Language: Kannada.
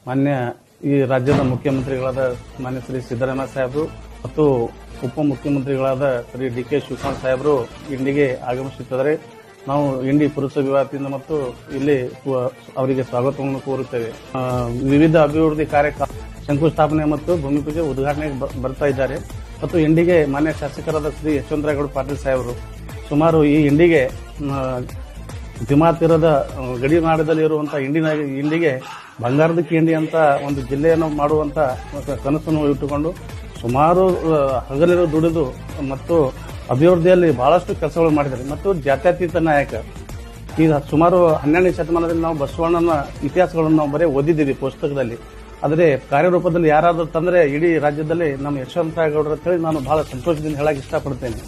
ಮಾನ್ಯ ಈ ರಾಜ್ಯದ ಮುಖ್ಯಮಂತ್ರಿಗಳಾದ ಮಾನ್ಯ ಶ್ರೀ ಸಿದ್ದರಾಮಯ್ಯ ಸಾಹೇಬರು ಮತ್ತು ಉಪಮುಖ್ಯಮಂತ್ರಿಗಳಾದ ಶ್ರೀ ಡಿ ಕೆ ಶಿವಕುಮಾರ್ ಸಾಹೇಬರು ಇಂಡಿಗೆ ಆಗಮಿಸುತ್ತಿದ್ದಾರೆ. ನಾವು ಇಂಡಿ ಪುರಸಭೆ ವತಿಯಿಂದ ಮತ್ತು ಇಲ್ಲಿ ಅವರಿಗೆ ಸ್ವಾಗತವನ್ನು ಕೋರುತ್ತೇವೆ. ವಿವಿಧ ಅಭಿವೃದ್ಧಿ ಕಾರ್ಯ ಶಂಕುಸ್ಥಾಪನೆ ಮತ್ತು ಭೂಮಿ ಪೂಜೆ ಉದ್ಘಾಟನೆಗೆ ಬರ್ತಾ ಇದ್ದಾರೆ. ಮತ್ತು ಇಂಡಿಗೆ ಮಾನ್ಯ ಶಾಸಕರಾದ ಶ್ರೀ ಯಶವಂತರಾಯಗೌಡ ಪಾಟೀಲ್ ಸಾಹೇಬರು ಸುಮಾರು ಈ ಇಂಡಿಗೆ ಭೀಮಾ ತೀರದ ಗಡಿನಾಡದಲ್ಲಿ ಇರುವಂತಹ ಇಂಡಿಗೆ ಬಂಗಾರದ ಕಿಂಡಿ ಅಂತ ಒಂದು ಜಿಲ್ಲೆಯನ್ನು ಮಾಡುವಂತ ಕನಸನ್ನು ಇಟ್ಟುಕೊಂಡು ಸುಮಾರು ಹಗಲಿರು ದುಡಿದು ಮತ್ತು ಅಭಿವೃದ್ಧಿಯಲ್ಲಿ ಬಹಳಷ್ಟು ಕೆಲಸಗಳು ಮಾಡಿದ್ದಾರೆ. ಮತ್ತು ಜಾತ್ಯತೀತ ನಾಯಕ ಈಗ ಸುಮಾರು 12ನೇ ಶತಮಾನದಲ್ಲಿ ನಾವು ಬಸವಣ್ಣನ ಇತಿಹಾಸಗಳನ್ನು ನಾವು ಬರೀ ಓದಿದ್ದೀವಿ ಪುಸ್ತಕದಲ್ಲಿ. ಆದರೆ ಕಾರ್ಯರೂಪದಲ್ಲಿ ಯಾರಾದರೂ ತಂದ್ರೆ ಇಡೀ ರಾಜ್ಯದಲ್ಲಿ ನಮ್ಮ ಯಶವಂತರಾಯಗೌಡರ ಅಂತ ಹೇಳಿ ನಾನು ಬಹಳ ಸಂತೋಷದಿಂದ ಹೇಳಕ್ ಇಷ್ಟಪಡ್ತೇನೆ.